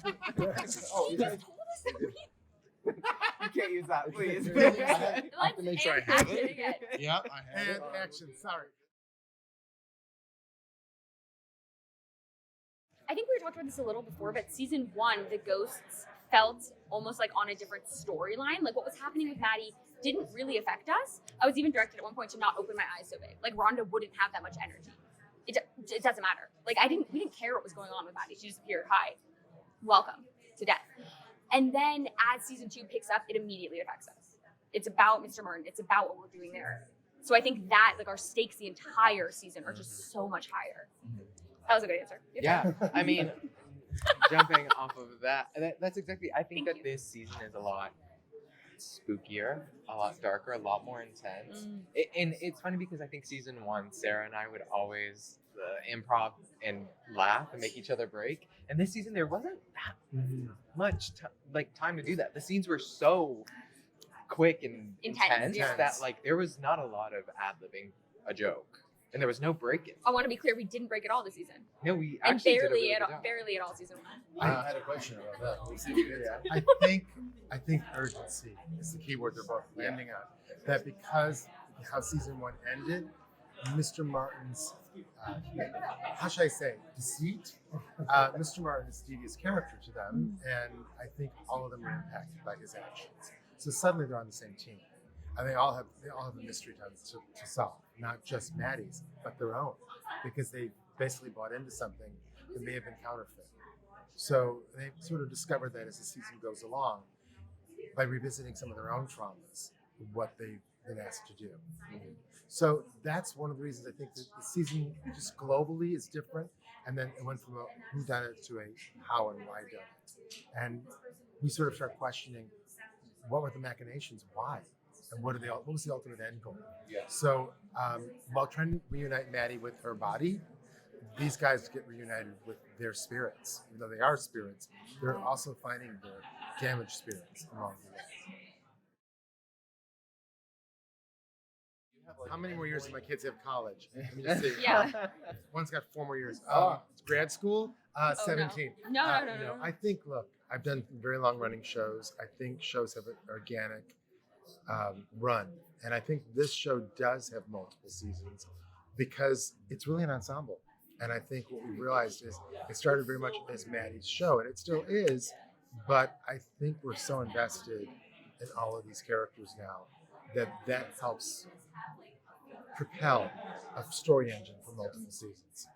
Oh, You yeah. told us that we... You can't use that, please. I have to make sure I have it. Again. Yep, I have And it. action. Sorry. I think we talked about this a little before, but season 1, the ghosts felt almost like on a different storyline. Like what was happening with Maddie didn't really affect us. I was even directed at one point to not open my eyes so big. Like Rhonda wouldn't have that much energy. It doesn't matter. Like we didn't care what was going on with Maddie. She just appeared, hi, welcome to death. And then as season 2 picks up, it immediately affects us. It's about Mr. Martin. It's about what we're doing there. So I think that like our stakes the entire season are just so much higher. That was a good answer. Yeah, I mean, jumping off of that's exactly, I think Thank that this season is a lot spookier, a lot darker, a lot more intense. And it's funny because I think season 1, Sarah and I would always improv and laugh and make each other break. And this season, there wasn't that much time to do that. The scenes were so quick and intense yeah. that like there was not a lot of ad-libbing a joke. And there was no break-in. I want to be clear, we didn't break it all this season. No, we And actually did a really barely good at job. barely at all season 1. I had a question about that. Yeah. I think urgency is the key word they're both landing on. That because how season 1 ended, Mr. Martin's, how should I say, deceit? Mr. Martin is Stevie's character to them, and I think all of them are impacted by his actions. So suddenly they're on the same team. And they all have a mystery to solve, not just Maddie's, but their own, because they basically bought into something that may have been counterfeit. So they sort of discovered that as the season goes along, by revisiting some of their own traumas, what they've been asked to do. So that's one of the reasons I think that the season just globally is different, and then it went from a who done it to a how and why done it. And we sort of start questioning what were the machinations, why? And what was the ultimate end goal? Yeah. So while trying to reunite Maddie with her body, these guys get reunited with their spirits. Even though they are spirits, they're also finding their damaged spirits along the way. How many more years do my kids have college? Let me just see. Yeah. One's got 4 more years. Grad school, Oh, 17. No. I think, look, I've done very long running shows. I think shows have an organic run. And I think this show does have multiple seasons because it's really an ensemble. And I think what we realized is it started very much as Maddie's show, and it still is, but I think we're so invested in all of these characters now that helps propel a story engine for multiple seasons.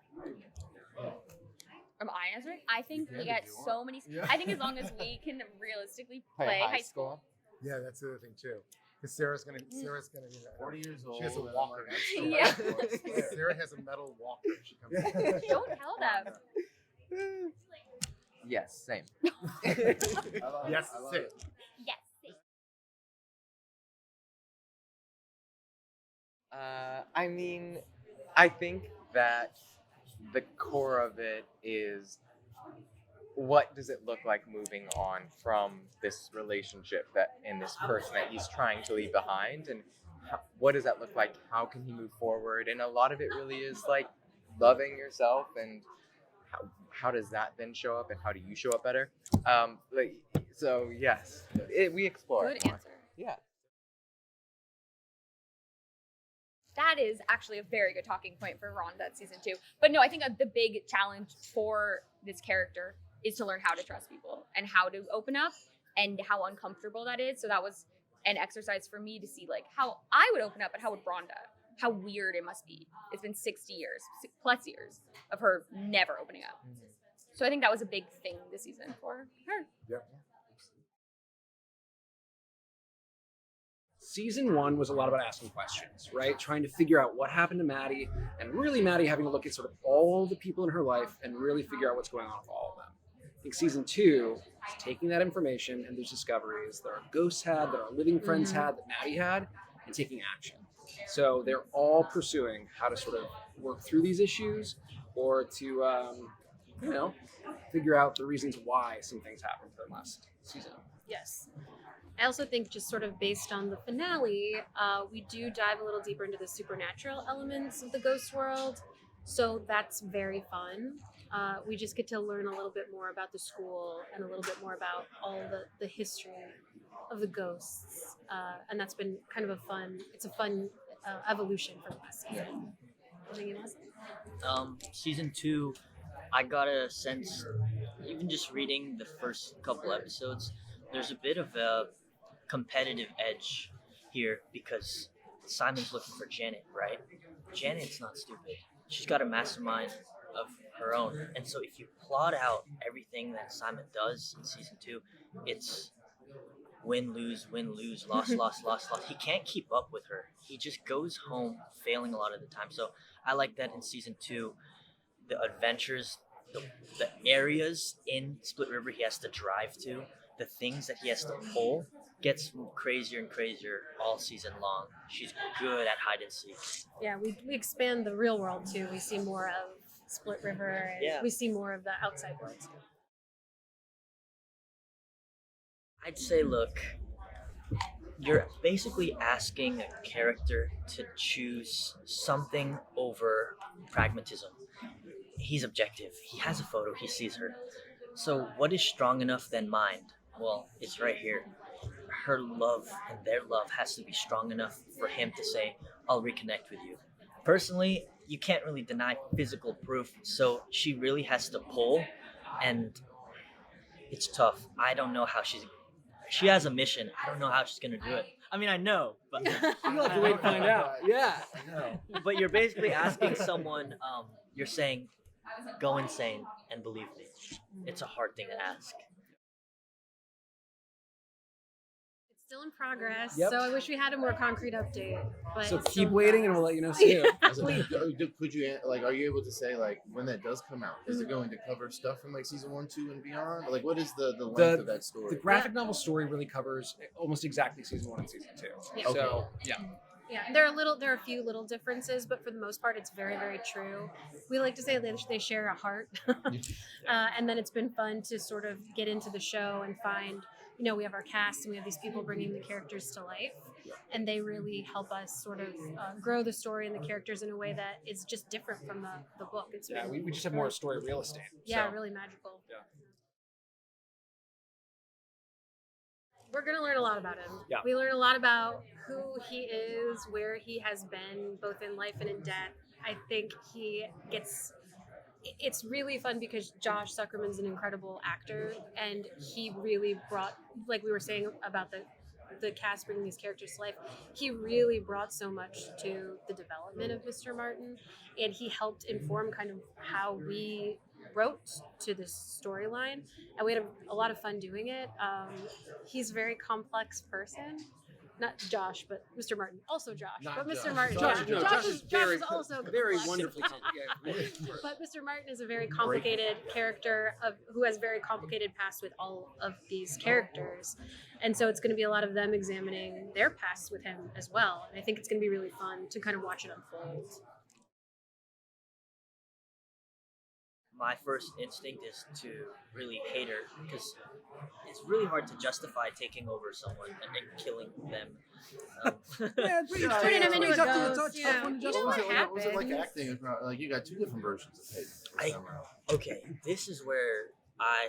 Am I answering? I think we get so many. Yeah. I think as long as we can realistically play high school. Yeah, that's the other thing too. Because Sarah's gonna be 40 years old. She has a walker. Yeah. Sarah has a metal walker when she comes in. Don't tell them. Yes, same. Yes, I love sit. it. Yes. I mean, I think that the core of it is what does it look like moving on from this relationship and this person that he's trying to leave behind, and what does that look like? How can he move forward? And a lot of it really is like loving yourself, and how does that then show up, and how do you show up better? So yes, we explore. Good answer. Yeah. That is actually a very good talking point for Rhonda at season 2. But no, I think the big challenge for this character is to learn how to trust people and how to open up and how uncomfortable that is. So that was an exercise for me to see like how I would open up, but how would Rhonda? How weird it must be. It's been 60 years, plus years of her never opening up. So I think that was a big thing this season for her. Yep. Season 1 was a lot about asking questions, right? Trying to figure out what happened to Maddie, and really Maddie having to look at sort of all the people in her life and really figure out what's going on with all of them. I think season 2 is taking that information and those discoveries that our ghosts had, that our living friends had, that Maddie had, and taking action. So they're all pursuing how to sort of work through these issues or to, figure out the reasons why some things happened to them last season. Yes. I also think just sort of based on the finale, we do dive a little deeper into the supernatural elements of the ghost world. So that's very fun. We just get to learn a little bit more about the school and a little bit more about all the history of the ghosts. And that's been kind of a fun evolution from last season. Anything you want to say? Season 2, I got a sense, even just reading the first couple episodes, there's a bit of a competitive edge here because Simon's looking for Janet, right? Janet's not stupid. She's got a mastermind of her own. And so if you plot out everything that Simon does in season 2, it's win, lose, loss, loss, loss, loss. He can't keep up with her. He just goes home failing a lot of the time. So I like that in season 2, the adventures, the areas in Split River he has to drive to, the things that he has to pull, gets crazier and crazier all season long. She's good at hide and seek. Yeah, we expand the real world too. We see more of Split River, and we see more of the outside world. I'd say, look, you're basically asking a character to choose something over pragmatism. He's objective. He has a photo. He sees her. So what is strong enough than mind? Well, it's right here. Her love and their love has to be strong enough for him to say, I'll reconnect with you. Personally, you can't really deny physical proof, so she really has to pull, and it's tough. I don't know how she has a mission. I don't know how she's gonna do it. I mean, I know, but You'll have to wait to find out. Yeah. I know. but you're basically asking someone, you're saying, go insane and believe me. It's a hard thing to ask. It's still in progress, Yep. so I wish we had a more concrete update. But So it's keep still waiting and in we'll let you know soon. Could you are you able to say like when that does come out? Is it going to cover stuff from like season 1, 2, and beyond? Like what is the length of that story? The graphic novel story really covers almost exactly season 1 and season 2. Yeah. So, yeah. Yeah, there are a few little differences, but for the most part, it's very, very true. We like to say they share a heart, and then it's been fun to sort of get into the show and find, we have our cast and we have these people bringing the characters to life, and they really help us sort of grow the story and the characters in a way that is just different from the book. It's Yeah, really, we just have more story real estate. yeah, So, really magical. Yeah. We're going to learn a lot about him. Yeah. We learn a lot about who he is, where he has been, both in life and in death. I think it's really fun because Josh Zuckerman's an incredible actor, and he really brought, like we were saying about the cast bringing these characters to life, he really brought so much to the development of Mr. Martin, and he helped inform kind of how we wrote to this storyline, and we had a lot of fun doing it. He's a very complex person. Not Josh, but Mr. Martin. Also Josh, Not but Mr. Josh. Martin. Josh is also very complex. wonderfully complicated. But Mr. Martin is a very complicated character who has very complicated past with all of these characters. And so it's going to be a lot of them examining their past with him as well. And I think it's going to be really fun to kind of watch it unfold. My first instinct is to really hate her because it's really hard to justify taking over someone and then killing them. Yeah, it's pretty Turning him into a ghost, touch. yeah. Tough one to You know justify. what Was it like happens? acting? Like you got 2 different versions of Peyton. this time around. Okay, this is where I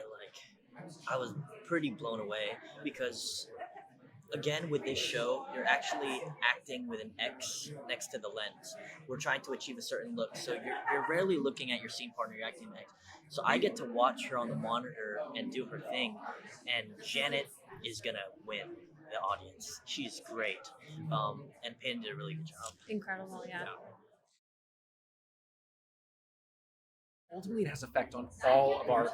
was pretty blown away because again with this show you're actually acting with an X next to the lens. We're trying to achieve a certain look, so you're rarely looking at your scene partner, you're acting X. So I get to watch her on the monitor and do her thing, and Janet is gonna win the audience. She's great, and Peyton did a really good job. Incredible, yeah. Ultimately, it has effect on all of our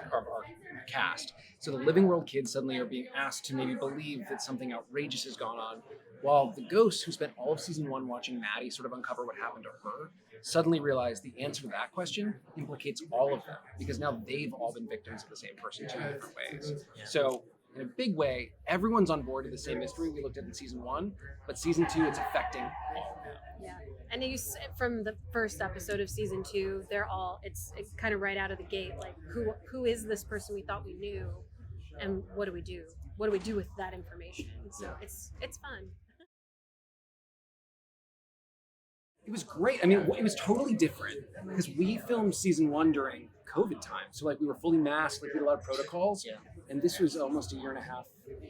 cast. So the living world kids suddenly are being asked to maybe believe that something outrageous has gone on, while the ghosts who spent all of season 1 watching Maddie sort of uncover what happened to her suddenly realize the answer to that question implicates all of them, because now they've all been victims of the same person 2 different ways. Yeah. So in a big way, everyone's on board with the same mystery we looked at in season 1, but season 2, it's affecting all of them. Yeah, and from the first episode of season 2, it's kind of right out of the gate, like who is this person we thought we knew, and what do we do? What do we do with that information? So it's fun. It was great. I mean, it was totally different because we filmed season 1 during COVID time. So like we were fully masked, like we had a lot of protocols. Yeah. And this was almost a year and a half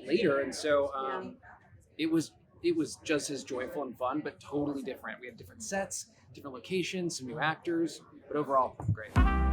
later. And so it was just as joyful and fun, but totally different. We had different sets, different locations, some new actors, but overall, great.